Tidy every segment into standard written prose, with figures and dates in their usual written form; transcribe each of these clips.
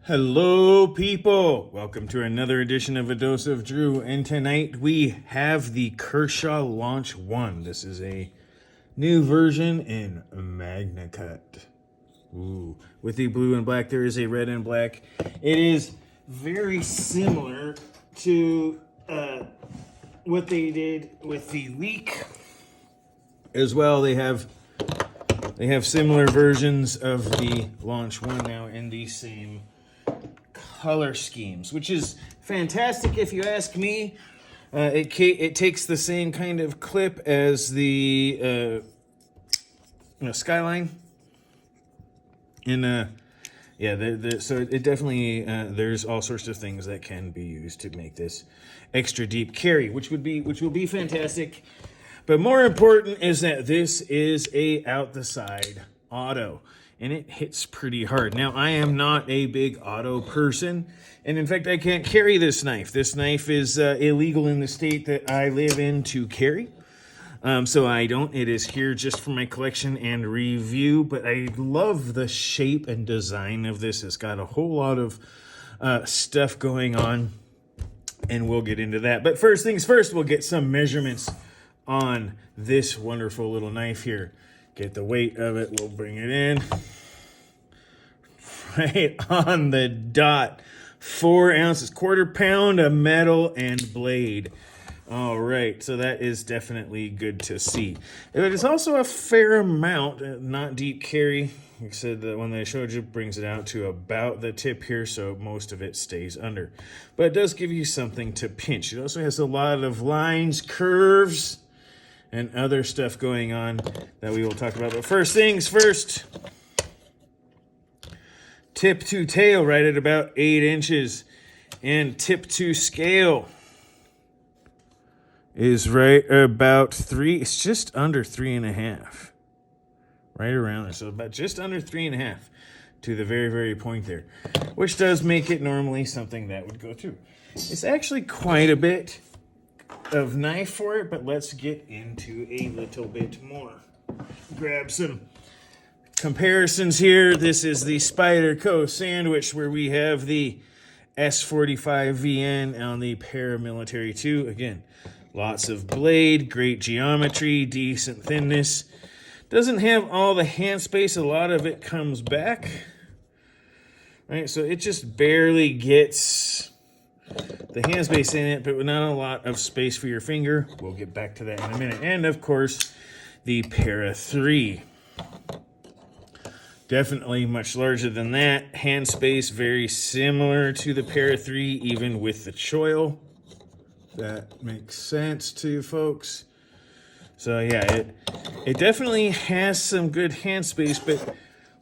Hello people, welcome to another edition of A Dose of Drew, and tonight we have the Kershaw Launch 1. This is a new version in Magnacut. Ooh, with the blue and black, there is a red and black. It is very similar to what they did with the leak as well. They have similar versions of the Launch 1 now in the same color schemes, which is fantastic if you ask me. It takes the same kind of clip as the Skyline. And so it definitely there's all sorts of things that can be used to make this extra deep carry, which will be fantastic. But more important is that this is a out the side auto, and it hits pretty hard. Now, I am not a big auto person, and in fact, I can't carry this knife. This knife is illegal in the state that I live in to carry, so I don't. It is here just for my collection and review, but I love the shape and design of this. It's got a whole lot of stuff going on, and we'll get into that. But first things first, we'll get some measurements on this wonderful little knife here. Get the weight of it, we'll bring it in. Right on the dot. 4 ounces, quarter pound of metal and blade. All right, so that is definitely good to see. It is also a fair amount, not deep carry. Like I said, the one that I showed you brings it out to about the tip here, so most of it stays under. But it does give you something to pinch. It also has a lot of lines, curves, and other stuff going on that we will talk about. But first things first, tip to tail right at about 8 inches, and tip to scale is right about 3. It's just under 3.5, right around there. So about just under 3.5 to the very, very point there, which does make it normally something that would go through. It's actually quite a bit of knife for it, but let's get into a little bit more. Grab some comparisons here. This is the Spyderco Sandwich, where we have the S45VN on the Paramilitary 2. Again, lots of blade, great geometry, decent thinness. Doesn't have all the hand space. A lot of it comes back. Right, so it just barely gets the hand space in it, but not a lot of space for your finger. We'll get back to that in a minute. And of course, the Para 3. Definitely much larger than that. Hand space very similar to the Para 3, even with the choil. That makes sense to you folks. So yeah, it definitely has some good hand space, but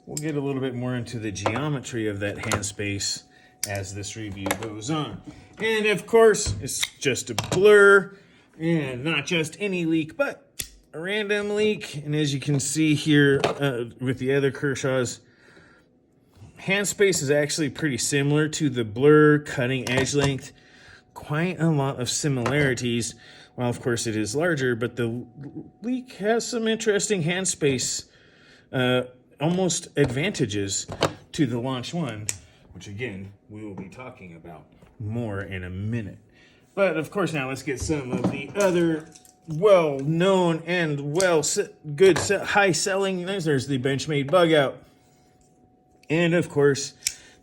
we'll get a little bit more into the geometry of that hand space as this review goes on. And of course, it's just a blur, and not just any leak, but a random leak. And as you can see here with the other Kershaws, hand space is actually pretty similar to the blur, cutting edge length. Quite a lot of similarities. Well, of course it is larger, but the leak has some interesting hand space, almost advantages to the Launch 1, which again, we will be talking about more in a minute. But of course, now let's get some of the other well-known and good high-selling knives. There's the Benchmade Bug Out. And of course,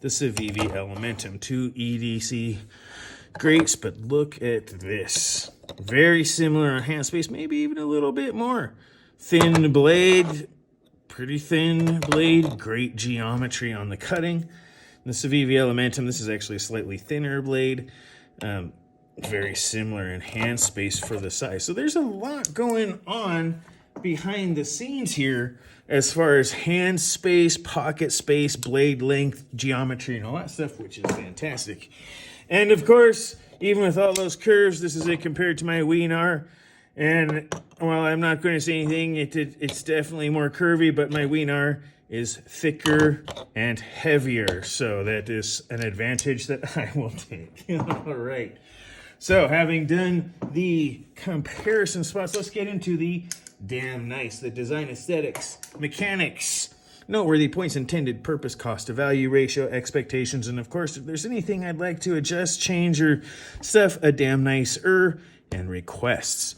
the Civivi Elementum, 2 EDC greats, but look at this. Very similar on hand space, maybe even a little bit more. Thin blade, pretty thin blade, great geometry on the cutting. The Civivi Elementum, this is actually a slightly thinner blade. Very similar in hand space for the size. So there's a lot going on behind the scenes here as far as hand space, pocket space, blade length, geometry, and all that stuff, which is fantastic. And of course, even with all those curves, this is it compared to my Wienar. And while I'm not going to say anything, it's definitely more curvy, but my Wienar is thicker and heavier. So that is an advantage that I will take. All right. So having done the comparison spots, let's get into the damn nice, the design aesthetics, mechanics. noteworthy points: intended purpose, cost to value ratio, expectations, and of course, if there's anything I'd like to adjust, change, or stuff a damn nicer, and requests.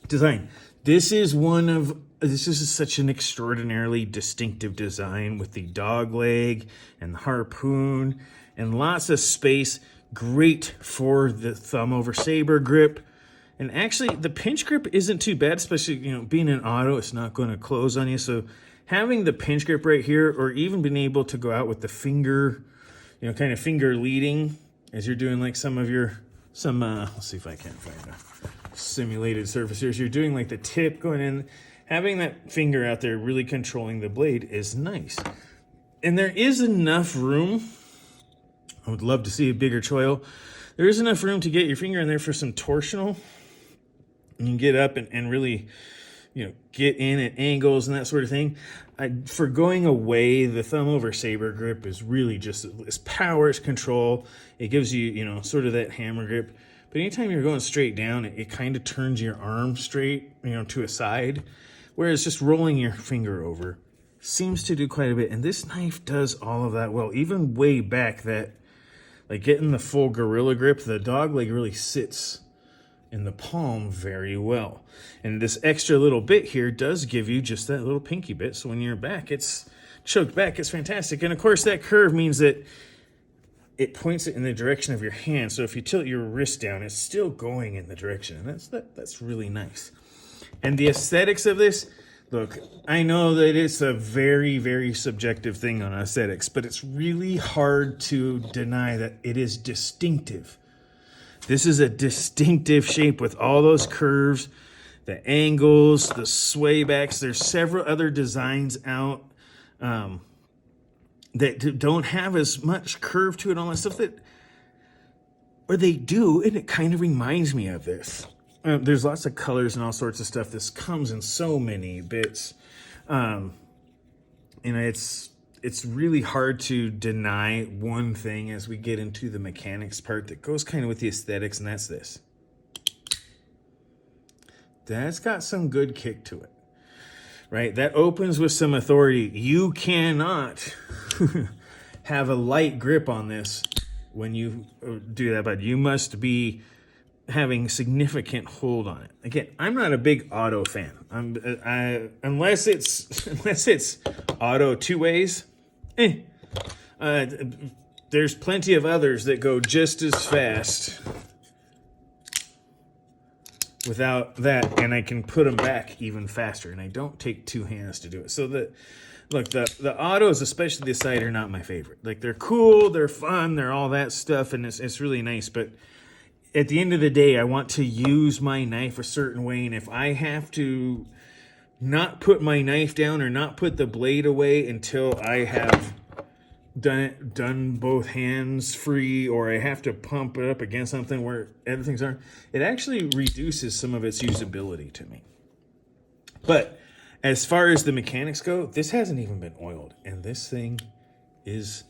Design. This is such an extraordinarily distinctive design with the dog leg and the harpoon and lots of space. Great for the thumb over saber grip. And actually, the pinch grip isn't too bad, especially, being an auto, it's not going to close on you. So having the pinch grip right here, or even being able to go out with the finger, kind of finger leading as you're doing like let's see if I can't find a simulated surface here. As you're doing like the tip going in, having that finger out there really controlling the blade is nice. And there is enough room. I would love to see a bigger choil. There is enough room to get your finger in there for some torsional. You can get up and really, get in at angles and that sort of thing. For going away, the thumb over saber grip is really just it's power, it's control. It gives you, sort of that hammer grip. But anytime you're going straight down, it kind of turns your arm straight, to a side. Whereas just rolling your finger over seems to do quite a bit. And this knife does all of that well. Even way back, that like getting the full gorilla grip, the dog leg really sits in the palm very well. And this extra little bit here does give you just that little pinky bit. So when you're back, it's choked back, it's fantastic. And of course that curve means that it points it in the direction of your hand. So if you tilt your wrist down, it's still going in the direction. And that's really nice. And the aesthetics of this, look, I know that it's a very, very subjective thing on aesthetics, but it's really hard to deny that it is distinctive. This is a distinctive shape with all those curves, the angles, the sway backs. There's several other designs out that don't have as much curve to it, all that stuff or they do, and it kind of reminds me of this. There's lots of colors and all sorts of stuff. This comes in so many bits. It's really hard to deny one thing as we get into the mechanics part that goes kind of with the aesthetics, and that's this. That's got some good kick to it, right? That opens with some authority. You cannot have a light grip on this when you do that, but you must be having significant hold on it. Again, I'm not a big auto fan. Unless it's auto two ways. There's plenty of others that go just as fast without that, and I can put them back even faster, and I don't take two hands to do it. So the autos, especially the side, are not my favorite. Like, they're cool, they're fun, they're all that stuff, and it's really nice, but at the end of the day, I want to use my knife a certain way, and if I have to not put my knife down or not put the blade away until I have done both hands free, or I have to pump it up against something where other things aren't, it actually reduces some of its usability to me. But as far as the mechanics go, this hasn't even been oiled, and this thing is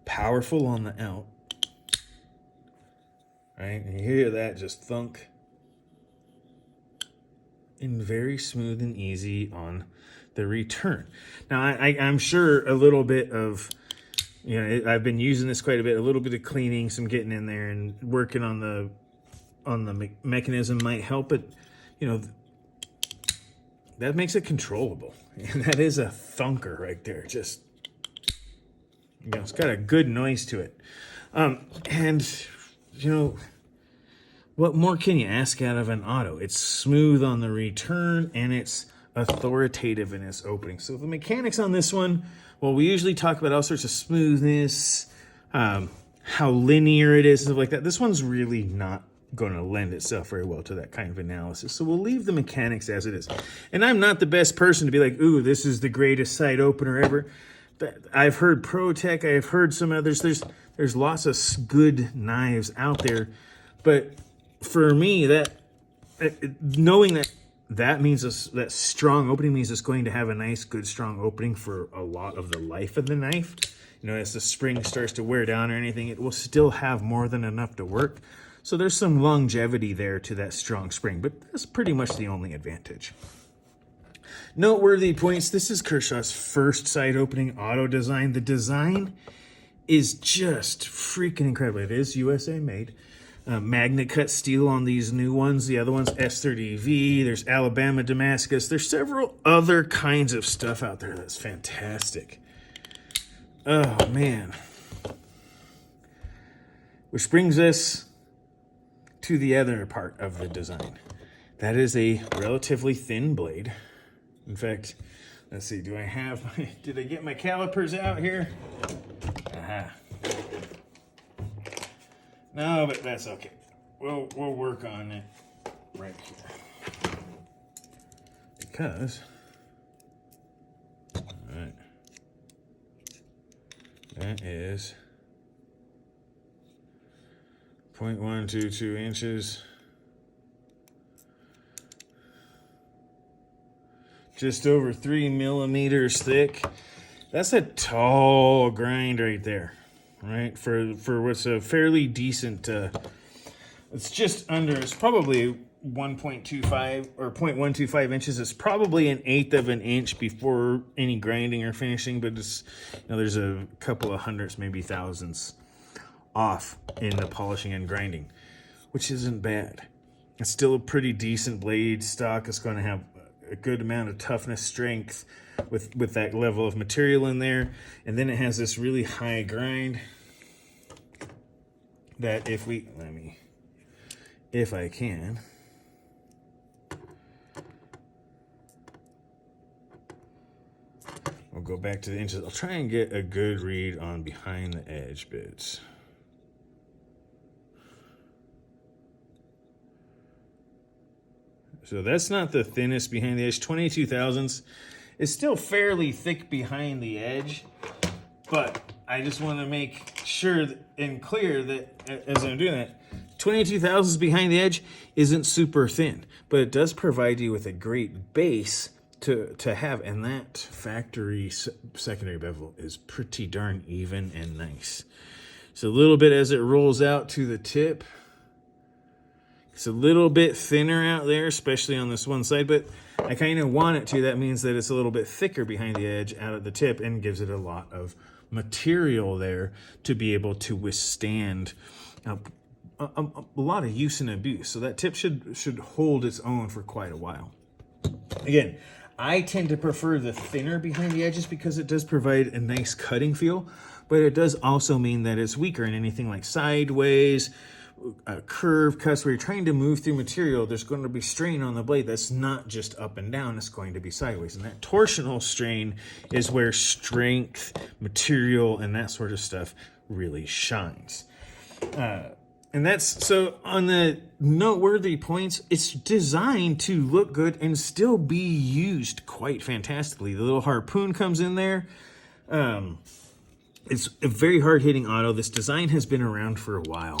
powerful on the out. Right, and you hear that just thunk. And very smooth and easy on the return. Now, I'm sure a little bit of, I've been using this quite a bit. A little bit of cleaning, some getting in there, and working on the mechanism might help. But that makes it controllable, and that is a thunker right there. Just it's got a good noise to it, and what more can you ask out of an auto? It's smooth on the return, and it's authoritative in its opening. So the mechanics on this one, well, we usually talk about all sorts of smoothness, how linear it is, stuff like that. This one's really not going to lend itself very well to that kind of analysis. So we'll leave the mechanics as it is. And I'm not the best person to be like, ooh, this is the greatest side opener ever. But I've heard ProTech, I've heard some others. There's lots of good knives out there, but for me, knowing that means that strong opening means it's going to have a nice, good, strong opening for a lot of the life of the knife. As the spring starts to wear down or anything, it will still have more than enough to work. So there's some longevity there to that strong spring, but that's pretty much the only advantage. Noteworthy points. This is Kershaw's first side opening auto design. The design is just freaking incredible. It is USA made. Magnacut steel on these new ones. The other one's S30V. There's Alabama Damascus. There's several other kinds of stuff out there that's fantastic. Oh, man. Which brings us to the other part of the design. That is a relatively thin blade. In fact, let's see, did I get my calipers out here? Aha. No, but that's okay. We'll work on it right here. Because, all right, that is 0.122 inches. Just over 3 millimeters thick. That's a tall grind right there, right? For what's a fairly decent, it's just under, it's probably 1.25 or 0.125 inches. It's probably 1/8 of an inch before any grinding or finishing, but it's, there's a couple of hundredths, maybe thousandths off in the polishing and grinding, which isn't bad. It's still a pretty decent blade stock. It's going to have a good amount of toughness, strength with that level of material in there. And then it has this really high grind that if I can, I'll go back to the inches. I'll try and get a good read on behind the edge bits. So that's not the thinnest behind the edge. 22 thousandths is still fairly thick behind the edge, but I just want to make sure and clear that as I'm doing that, 22 thousandths behind the edge isn't super thin, but it does provide you with a great base to have, and that factory secondary bevel is pretty darn even and nice. So a little bit as it rolls out to the tip. It's a little bit thinner out there, especially on this one side, but I kind of want it to. That means that it's a little bit thicker behind the edge out at the tip and gives it a lot of material there to be able to withstand a lot of use and abuse. So that tip should hold its own for quite a while. Again, I tend to prefer the thinner behind the edges because it does provide a nice cutting feel, but it does also mean that it's weaker in anything like sideways, curve cuts where you're trying to move through material. There's going to be strain on the blade that's not just up and down, it's going to be sideways. And that torsional strain is where strength, material, and that sort of stuff really shines. And that's, so on the noteworthy points, it's designed to look good and still be used quite fantastically. The little harpoon comes in there. It's a very hard-hitting auto. This design has been around for a while.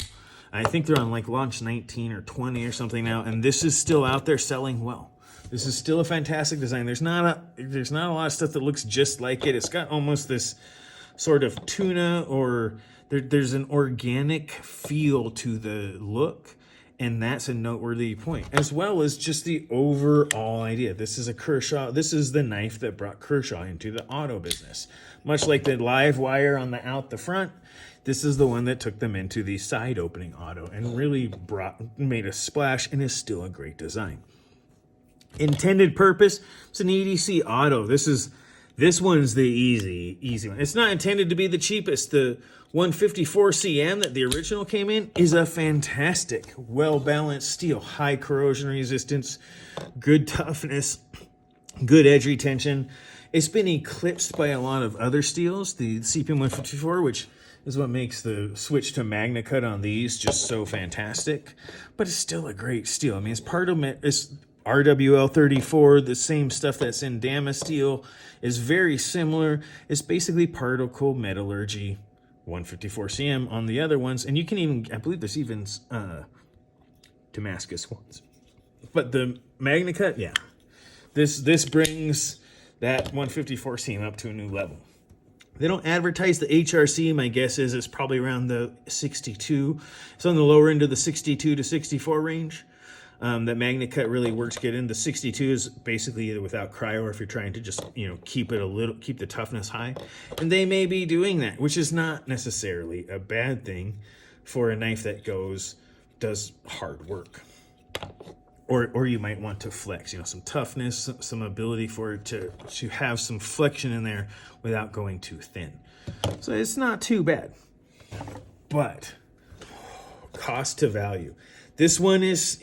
I think they're on like launch 19 or 20 or something now, and this is still out there selling well. This is still a fantastic design. There's not a lot of stuff that looks just like it. It's got almost this sort of tuna, or there's an organic feel to the look, and that's a noteworthy point, as well as just the overall idea. This is a Kershaw. This is the knife that brought Kershaw into the auto business. Much like the live wire on the front, this is the one that took them into the side opening auto and really made a splash, and is still a great design. Intended purpose, it's an EDC auto. This one's the easy one. It's not intended to be the cheapest. The 154 CM that the original came in is a fantastic, well-balanced steel, high corrosion resistance, good toughness, good edge retention. It's been eclipsed by a lot of other steels, the CPM 154, which is what makes the switch to Magnacut on these just so fantastic. But it's still a great steel. I mean, it's RWL 34, the same stuff that's in Damas steel, is very similar. It's basically particle metallurgy, 154 CM on the other ones. And you can even, I believe there's even Damascus ones. But the Magnacut, yeah. This brings that 154 CM up to a new level. They don't advertise the HRC. My guess is it's probably around the 62. It's on the lower end of the 62 to 64 range. that Magnacut really works good in. The 62 is basically either without cryo, or if you're trying to just, keep the toughness high. And they may be doing that, which is not necessarily a bad thing for a knife that does hard work. Or you might want to flex, some toughness, some ability for it to have some flexion in there without going too thin. So it's not too bad. But cost to value. This one is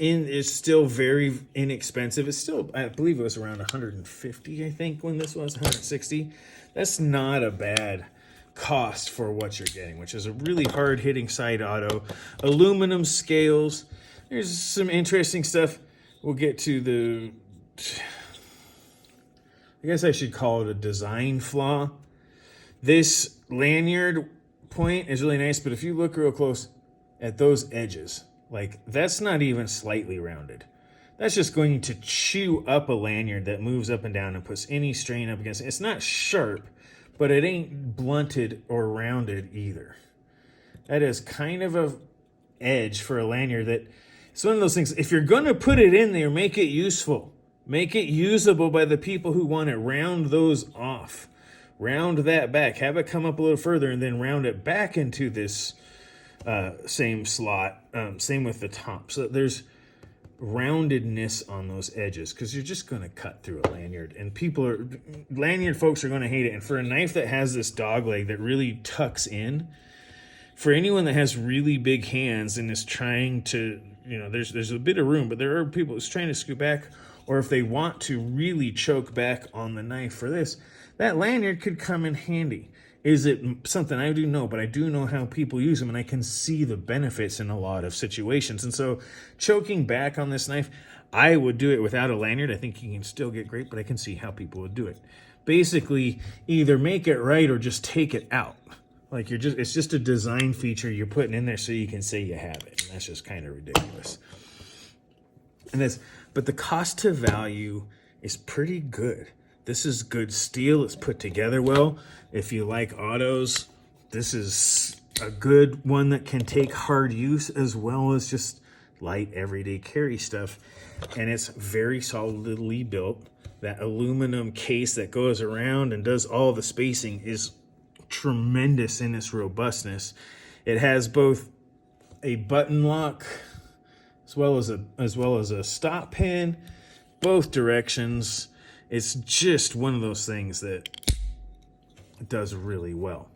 still very inexpensive. It's still, I believe it was around 150, I think, when this was 160. That's not a bad cost for what you're getting, which is a really hard-hitting side auto. Aluminum scales. There's some interesting stuff. We'll get to I guess I should call it a design flaw. This lanyard point is really nice, but if you look real close at those edges, like, that's not even slightly rounded. That's just going to chew up a lanyard that moves up and down and puts any strain up against it. It's not sharp, but it ain't blunted or rounded either. That is kind of a edge for a lanyard that it's one of those things. If you're going to put it in there, make it useful. Make it usable by the people who want it. Round those off. Round that back. Have it come up a little further and then round it back into this same slot. Same with the top. So there's roundedness on those edges, because you're just going to cut through a lanyard. And lanyard folks are going to hate it. And for a knife that has this dog leg that really tucks in, for anyone that has really big hands and is trying to, there's a bit of room, but there are people who's trying to scoot back, or if they want to really choke back on the knife for this, that lanyard could come in handy. Is it something I do know, but I do know how people use them, and I can see the benefits in a lot of situations. And so choking back on this knife, I would do it without a lanyard. I think you can still get great, but I can see how people would do it. Basically, either make it right or just take it out. Like, it's just a design feature you're putting in there so you can say you have it. And that's just kind of ridiculous. But the cost to value is pretty good. This is good steel. It's put together well. If you like autos, this is a good one that can take hard use as well as just light everyday carry stuff. And it's very solidly built. That aluminum case that goes around and does all the spacing is tremendous in its robustness. It has both a button lock as well as a stop pin, both directions. It's just one of those things that does really well.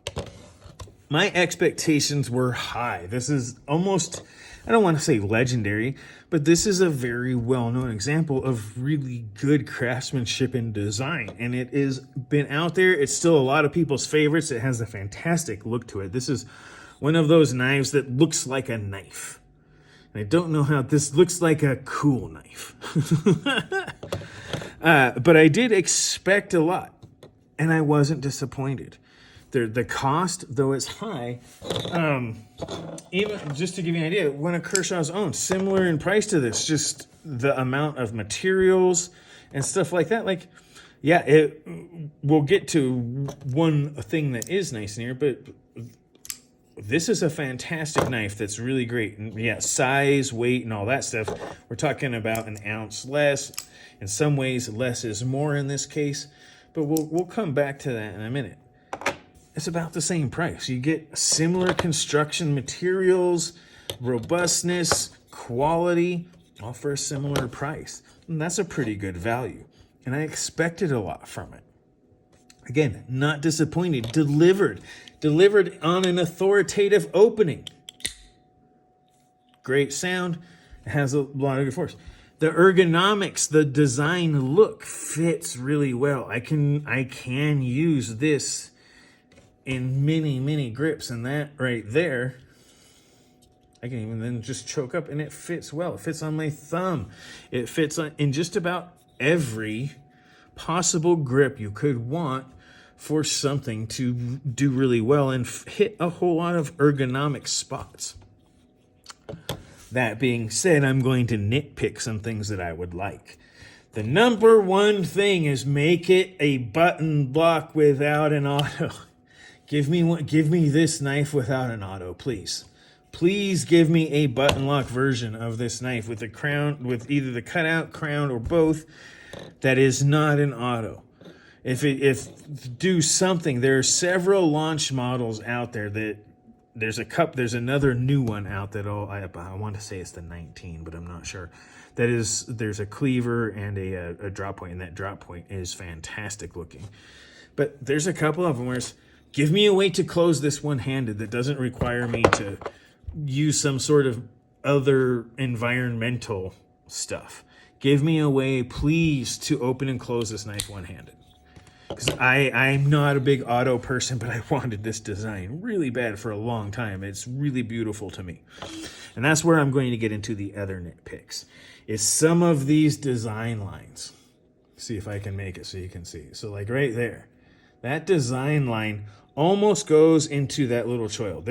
My expectations were high. This is almost, I don't want to say legendary, but this is a very well-known example of really good craftsmanship and design. And it has been out there. It's still a lot of people's favorites. It has a fantastic look to it. This is one of those knives that looks like a knife. And I don't know how this looks like a cool knife. But I did expect a lot, and I wasn't disappointed. The cost, though it's high, even just to give you an idea, one of Kershaw's own, similar in price to this, just the amount of materials and stuff like that. Like, yeah, we'll get to one thing that is nice in here, but this is a fantastic knife that's really great. And yeah, size, weight, and all that stuff. We're talking about an ounce less. In some ways, less is more in this case, but we'll come back to that in a minute. It's about the same price. You get similar construction materials, robustness, quality, all for a similar price. And that's a pretty good value. And I expected a lot from it. Again, not disappointed. Delivered on an authoritative opening. Great sound. It has a lot of good force. The ergonomics, the design look fits really well. I can use this in many grips, and that right there, I can even then just choke up, and it fits well. It fits on my thumb. It fits in just about every possible grip you could want for something to do really well and hit a whole lot of ergonomic spots. That being said, I'm going to nitpick some things that I would like. The number one thing is make it a button block without an auto. Give me this knife without an auto, please. Please give me a button lock version of this knife with a crown, with either the cutout, crown, or both, that is not an auto. If do something. There are several launch models out there that there's another new one out that I want to say it's the 19, but I'm not sure. There's a cleaver and a drop point, and that drop point is fantastic looking. But there's a couple of them where it's, give me a way to close this one-handed that doesn't require me to use some sort of other environmental stuff. Give me a way, please, to open and close this knife one-handed. Because I'm not a big auto person, but I wanted this design really bad for a long time. It's really beautiful to me. And that's where I'm going to get into the other nitpicks, is some of these design lines. See if I can make it so you can see. So like right there, that design line almost goes into that little choil.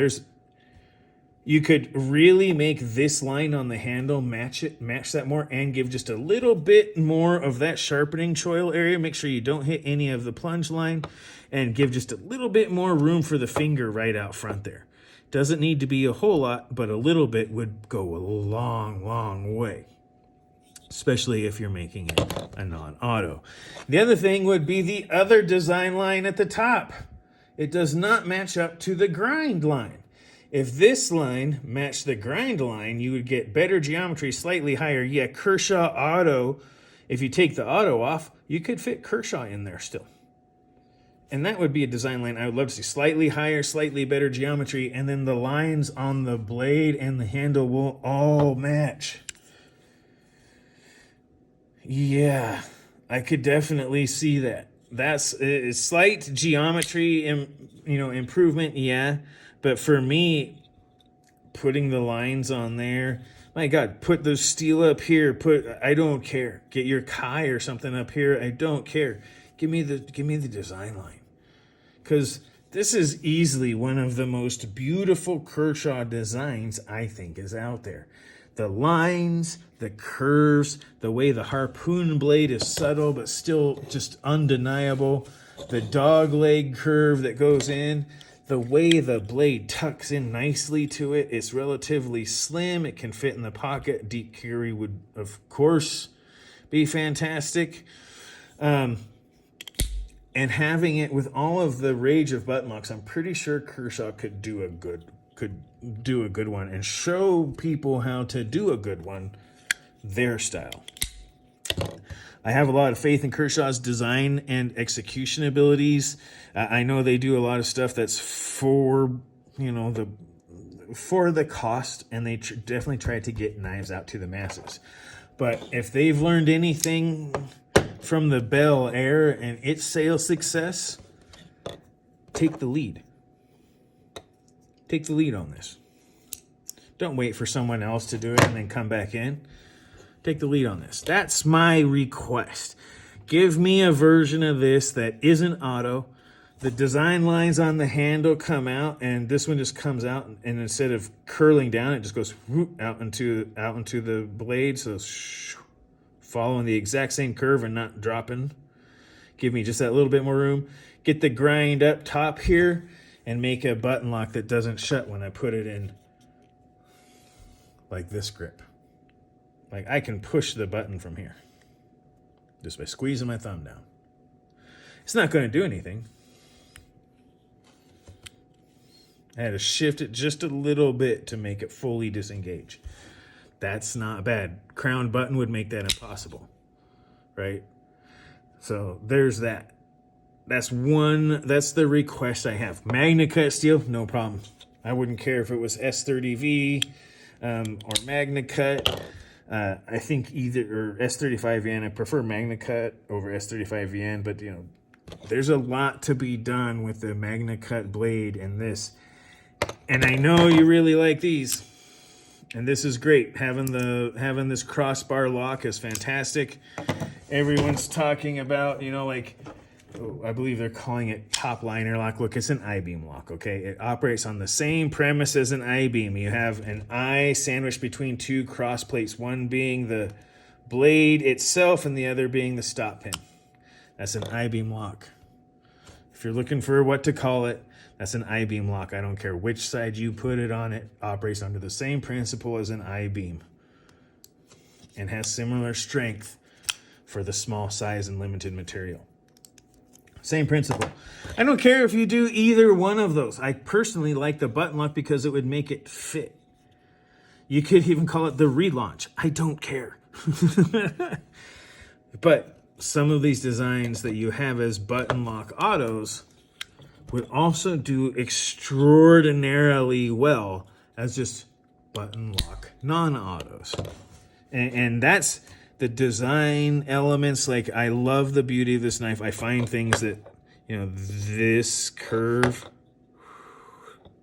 You could really make this line on the handle match that more, and give just a little bit more of that sharpening choil area. Make sure you don't hit any of the plunge line, and give just a little bit more room for the finger right out front there. Doesn't need to be a whole lot, but a little bit would go a long, long way, especially if you're making it a non-auto. The other thing would be the other design line at the top. It does not match up to the grind line. If this line matched the grind line, you would get better geometry, slightly higher. Yeah, Kershaw auto, if you take the auto off, you could fit Kershaw in there still. And that would be a design line I would love to see. Slightly higher, slightly better geometry, and then the lines on the blade and the handle will all match. Yeah, I could definitely see that. That's a slight geometry, improvement, yeah. But for me, putting the lines on there, my God, put the steel up here. I don't care. Get your Kai or something up here. I don't care. Give me the design line, because this is easily one of the most beautiful Kershaw designs I think is out there. The lines, the curves, the way the harpoon blade is subtle but still just undeniable. The dog leg curve that goes in. The way the blade tucks in nicely to it. It's relatively slim. It can fit in the pocket. Deep carry would, of course, be fantastic. And having it with all of the rage of button locks, I'm pretty sure Kershaw could do a good one and show people how to do a good one their style. I have a lot of faith in Kershaw's design and execution abilities. I know they do a lot of stuff that's for the cost, and they definitely try to get knives out to the masses. But if they've learned anything from the Bel Air and its sales success, take the lead. Take the lead on this. Don't wait for someone else to do it and then come back in. Take the lead on this. That's my request. Give me a version of this that isn't auto. The design lines on the handle come out, and this one just comes out, and instead of curling down, it just goes out into the blade. So following the exact same curve and not dropping. Give me just that little bit more room. Get the grind up top here, and make a button lock that doesn't shut when I put it in like this grip. Like, I can push the button from here just by squeezing my thumb down. It's not going to do anything. I had to shift it just a little bit to make it fully disengage. That's not bad. Crown button would make that impossible, right? So there's that. That's the request I have. Magnacut steel, no problem. I wouldn't care if it was S30V or Magnacut. I think either, or S35VN. I prefer Magnacut over S35VN, but there's a lot to be done with the Magnacut blade and this. And I know you really like these, and this is great. Having this crossbar lock is fantastic. Everyone's talking about, I believe they're calling it top liner lock. Look, it's an I-beam lock, okay? It operates on the same premise as an I-beam. You have an eye sandwiched between two cross plates, one being the blade itself and the other being the stop pin. That's an I-beam lock. If you're looking for what to call it, That's an I-beam lock. I don't care which side you put it on, it operates under the same principle as an I-beam and has similar strength for the small size and limited material. Same principle. I don't care if you do either one of those. I personally like the button lock because it would make it fit. You could even call it the relaunch. I don't care. But some of these designs that you have as button lock autos would also do extraordinarily well as just button lock non-autos. And that's the design elements. Like, I love the beauty of this knife. I find things that, you know, this curve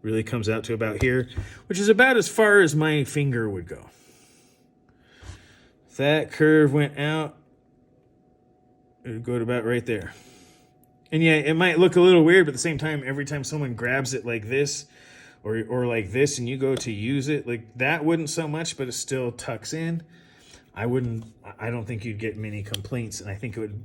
really comes out to about here, which is about as far as my finger would go. If that curve went out, it would go to about right there. And yeah, it might look a little weird, but at the same time, every time someone grabs it like this or like this and you go to use it, like that wouldn't so much, but it still tucks in. I don't think you'd get many complaints. And I think it would,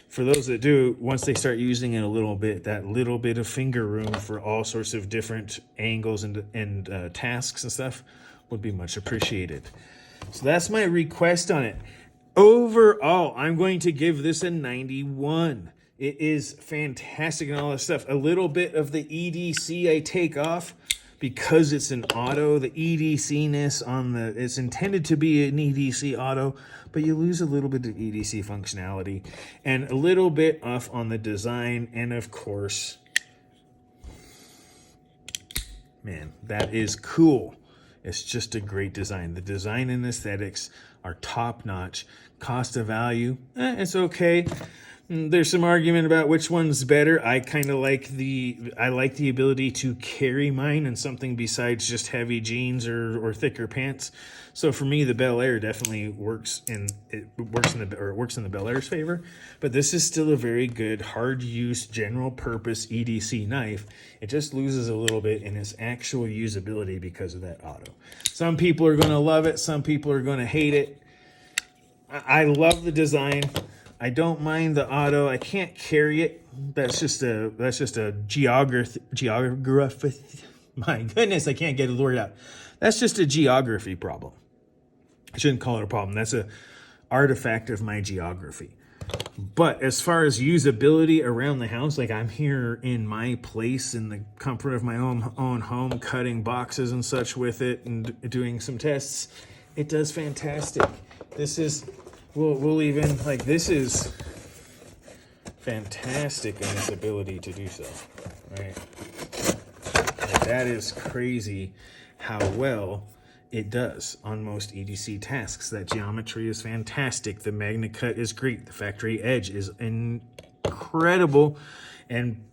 for those that do, once they start using it a little bit, that little bit of finger room for all sorts of different angles and tasks and stuff would be much appreciated. So that's my request on it. Overall, I'm going to give this a 91. It is fantastic and all this stuff. A little bit of the EDC I take off because it's an auto. The EDC-ness on the, it's intended to be an EDC auto, but you lose a little bit of EDC functionality and a little bit off on the design. And of course, man, that is cool. It's just a great design. The design and aesthetics are top-notch. Cost of value, it's okay. There's some argument about which one's better. I kind of like the ability to carry mine in something besides just heavy jeans or thicker pants. So for me, the Bel Air definitely works in the Bel Air's favor. But this is still a very good hard use general purpose EDC knife. It just loses a little bit in its actual usability because of that auto. Some people are going to love it. Some people are going to hate it. I love the design. I don't mind the auto. I can't carry it. That's just a geography. My goodness, I can't get the word out. That's just a geography problem. I shouldn't call it a problem. That's an artifact of my geography. But as far as usability around the house, like I'm here in my place in the comfort of my own home, cutting boxes and such with it and doing some tests, it does fantastic. This is, we'll even, like, this is fantastic in its ability to do so, right? Like, that is crazy how well it does on most EDC tasks. That geometry is fantastic. The Magnacut is great. The factory edge is incredible. And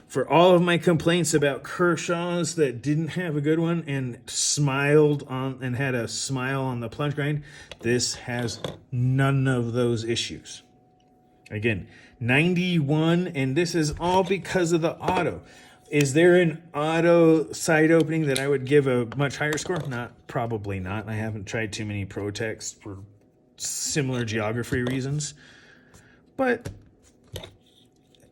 for all of my complaints about Kershaw's that didn't have a good one and smiled on and had a smile on the plunge grind, this has none of those issues. Again, 91, and this is all because of the auto. Is there an auto side opening that I would give a much higher score? Probably not. I haven't tried too many Pro-Techs for similar geography reasons. But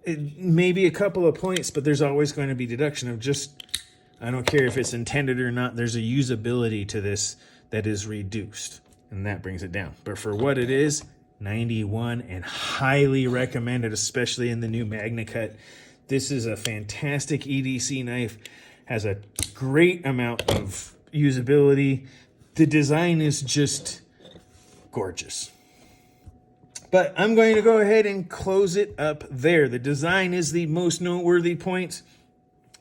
maybe a couple of points, but there's always going to be deduction of just, I don't care if it's intended or not, there's a usability to this that is reduced, and that brings it down. But for what it is, 91, and highly recommended, especially in the new Magnacut. This is a fantastic EDC knife, has a great amount of usability. The design is just gorgeous. But I'm going to go ahead and close it up there. The design is the most noteworthy point.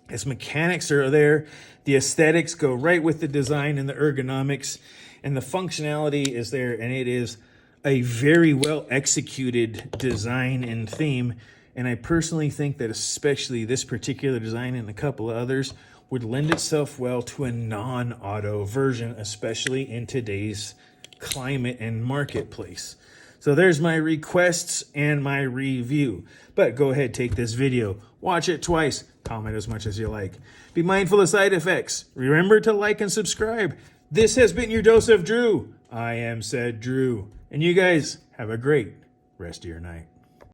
Its mechanics are there. The aesthetics go right with the design and the ergonomics. And the functionality is there. And it is a very well executed design and theme. And I personally think that especially this particular design and a couple of others would lend itself well to a non-auto version, especially in today's climate and marketplace. So there's my requests and my review. But go ahead, take this video, watch it twice, comment as much as you like. Be mindful of side effects. Remember to like and subscribe. This has been your dose of Drew. I am said Drew. And you guys have a great rest of your night.